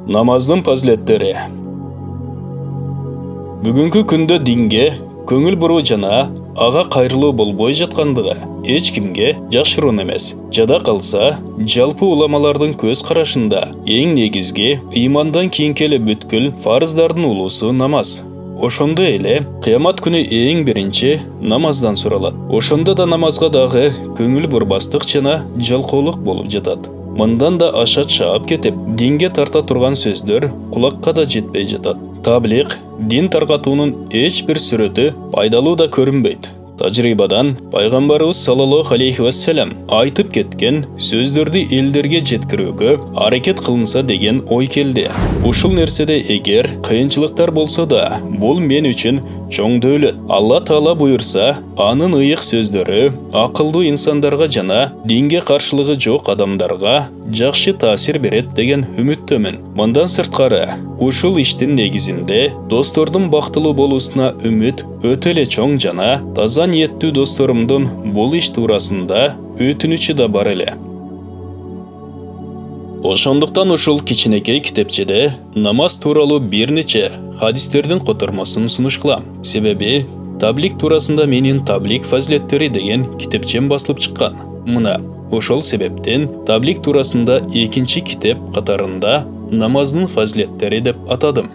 Намаздың фазилеттери. Бүгүнкү күндө динге көңүл буруу жана ага кайрылуу болбой жаткандыгы эч кимге жакшыруун эмес. Жада калса, жалпы уламалардын көз карашында эң негизги ыймандан кийинки эле бүткүл фарыздардын улуусу намаз. Ошондо эле кыямат күнү эң биринчи намаздан суралат. Ошондо да намазга дагы көңүл бурбастык жана жалкоолук болуп жатат. Мындан да аша чаап кетип, динге тарта турган сөздөр кулакка да жетпей жатат. Таблиq, дин таркатуунун эч бир сүрөтү пайдалуу да көрүнбөйт. Тажрыйбадан пайгамбарыбыз саллаллаху алейхи вассалам айтып кеткен сөздөрдү элдерге жеткирүүгө аракет кылынса деген ой келди. Ушул нерседе эгер кыйынчылыктар болсо да, бул мен үчүн чоң дөөлөт. Алла Таала буйрса, анын ыйык сөздөрү акылдуу инсандарга жана динге каршылыгы жок адамдарга жакшы таасир берет деген үмүттөмүн. Мындан сырткары, ушул иштин негизинде достордун бактылуу болуусуна үмүт өтө эле чоң жана таза ниеттүү досторумдун бул иш туурасында өтүнүчү да бар эле. Ошондуктан ушул кичинекей китепчеде намаз тууралуу бир нече хадистердин котормосун сунуш кылам. Себеби таблиq туурасында менин таблиq фазилеттери деген китепчем басылып чыккан. Мына ошол себептен таблиq туурасында экинчи китеп катарында намаздын фазилеттери деп атадым.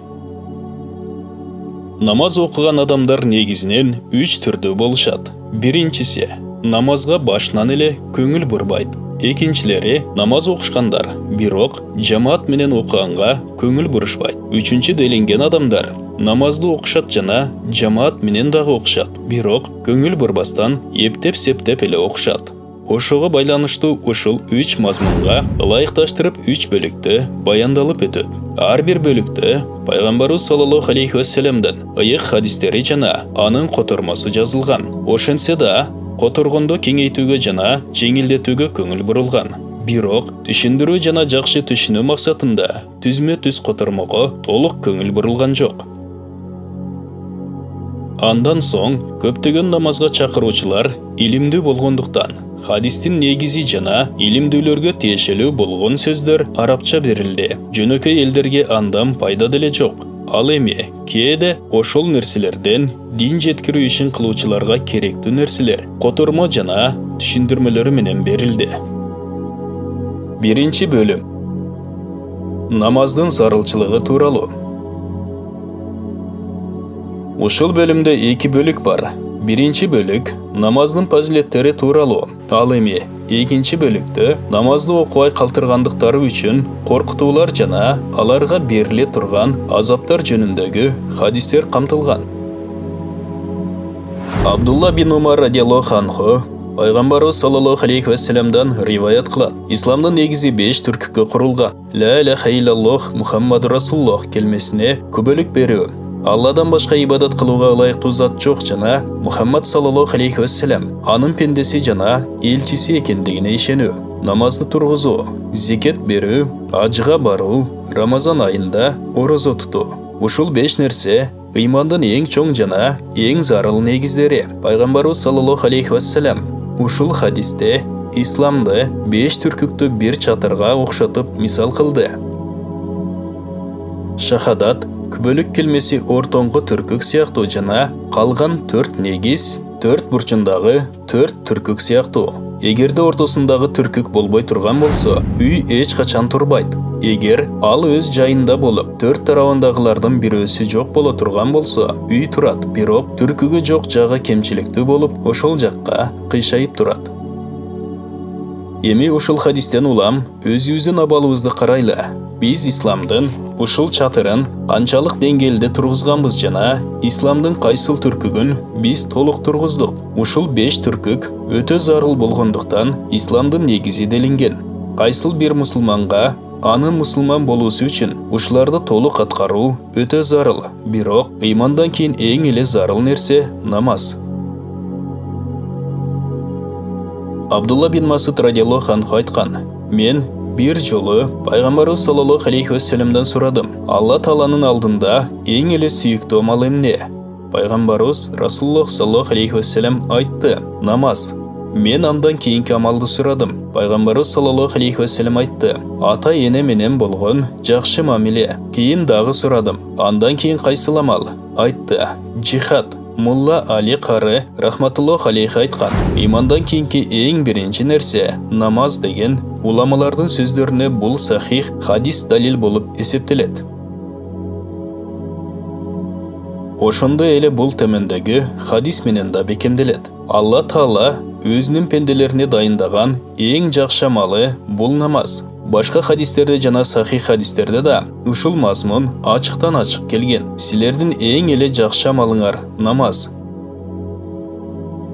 Намаз окуган адамдар негизинен 3 түрдүү болушат. Биринчиси намазга башынан эле көңүл бурбайт. Экинчилери намаз окушкандар, бирок жамаат менен окуганга көңүл бурушпайт. Үчүнчү делинген адамдар намазды окушат жана жамаат менен дагы окушат, бирок көңүл бурбастан эптеп-септеп эле окушат. Ошого байланыштуу ушул 3 мазмунга ылайыкташтырып 3 бөлүктө баяндалып өтөт. Ар бир бөлүктө пайгамбарыбыз саллаллаху алейхи вассаламдан ыйык хадистери жана анын котормосу жазылган. Ошентсе да которгондо кеңейтүүгө жана жеңилдетүүгө көңүл бурулган. Бирок түшүндүрүү жана жакшы түшүнүү максатында түзмө-түз котормого толук көңүл бурулган жок. Андан соң көптөгөн намазга чакыруучулар илимдүү болгондуктан хадистин негизи жана илимдүүлөргө тиешелүү болгон сөздөр арабча берилди. Жөнөкөй элдерге андан пайда деле жок. Ал эми кээде ошол нерселерден дин жеткирүү ишин кылуучуларга керектүү нерселер котормо жана түшүндүрмөлөрү менен берилди. Биринчи бөлүм. Намаздын зарылчылыгы тууралуу. Ушул бөлүмдө 2 бөлүк бар. Биринчи бөлүк намаздын фазилеттери тууралуу. Ал эми экинчи бөлүктө намазды окубай калтыргандыктары үчүн коркутуулар жана аларга бериле турган азаптар жөнүндөгү хадистер камтылган. Абдулла бин Умар радиаллаху анху пайгамбарыбыз саллаллаху алейхи вассаламдан риваят кылат. Исламдын негизи 5 түркүккө курулган. Ла иляха иллаллах Мухаммаду расулуллах келмесине күбөлүк берүү. Алладан башка ибадат кылууга ылайыктуу зат жок жана Мухаммад саллаллаху алейхи вассалам анын пендеси жана элчиси экендигине ишенүү. Намазды тургузуу, зекет берүү, ажга баруу, Рамазан айында орозо тутуу. Ушул 5 нерсе ыймандын эң чоң жана эң зарыл негиздери. Пайгамбарыбыз саллаллаху алейхи вассалам ушул хадисте исламды 5 түркүктү бир чатырга окшотуп мисал кылды. Шахадат күбөлүк келмеси ортоңку түркүк сыяктуу жана калган 4 негиз 4 бурчундагы 4 түркүк сыяктуу. Эгерде ортосундагы түркүк болбой турган болсо, үй эч качан турбайт. Эгер ал өз жайында болуп, 4 тарабындагылардын бирөөсү жок боло турган болсо, үй турат, бирок түркүгү жок жагы кемчиликтүү болуп, ошол жакка кыйшайып турат. Эми ушул хадистен улам өзүбүздүн абалыбызды карайлы. Биз исламдын ушул чатырын канчалык деңгээлде тургузганбыз жана исламдын кайсыл түркүгүн биз толук тургуздук. Ушул 5 түркүк өтө зарыл болгондуктан исламдын негизи делинген. Кайсыл бир мусулманга анын мусулман болуусу үчүн ушуларды толук аткаруу өтө зарыл. Бирок ыймандан кийин эң эле зарыл нерсе намаз. Абдулла бин Масуд радиаллаху анху айткан: "Мен бир жолу пайгамбарыбыз саллаллаху алейхи вассаламдан сурадым. Алла Тааланын алдында эң эле сүйүктүү амал эмне? Пайгамбарыбыз Расулуллах саллаллаху алейхи вассалам айтты: намаз. Мен андан кейінгі амалды сұрадым. Пайғамбарыбыз саллаллаху алейхи вассалам айтты: ата ене менен болгон жакшы мамиле. Кейін дағы сұрадым: андан кейін қайсыл амал? Айтты: жихад. Мулла Али Қары рахматуллах алейхи айтқан: имандан кейінгі ең бірінші нәрсе намаз деген уламалардың сөздеріне бұл сахих хадис далил болып есептеледі. Ошондо эле бул төмөндөгү хадис менен да бекемделет. Алла Таала өзүнүн пенделерине дайындаган эң жакшы амалы бул намаз. Башка хадистерде жана сахих хадистерде да ушул мазмун ачыктан ачык келген. Силердин эң эле жакшы амалыңар намаз.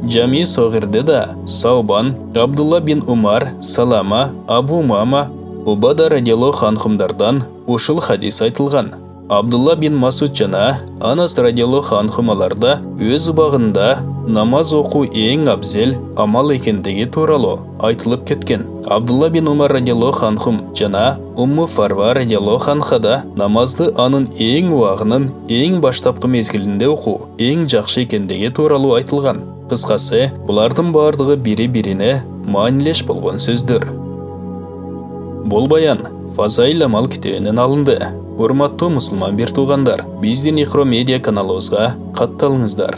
Жами Согирде да Саубан, Абдулла бин Умар, Салама, Абу Умама, Убада радиаллаху анхумдардан ушул хадис айтылган. Абдулла бин Масуд жана Анас радиаллаху анхумаларда өз убагында намаз окуу эң абзел амал экендиги тууралуу айтылып кеткен. Абдулла бин Умар радиаллаху анхум жана Умму Фарва радиаллаху анхада намазды анын эң убагынын эң баштапкы мезгилинде окуу эң жакшы экендиги тууралуу айтылган. Кыскасы, булардын бардыгы бири-бирине маанилеш болгон сөздөр. Бул баян Фазаил амал китебинен алынды. Урматтуу мусулман бир туугандар, биздин Ихро медиа каналыбызга катталыңыздар.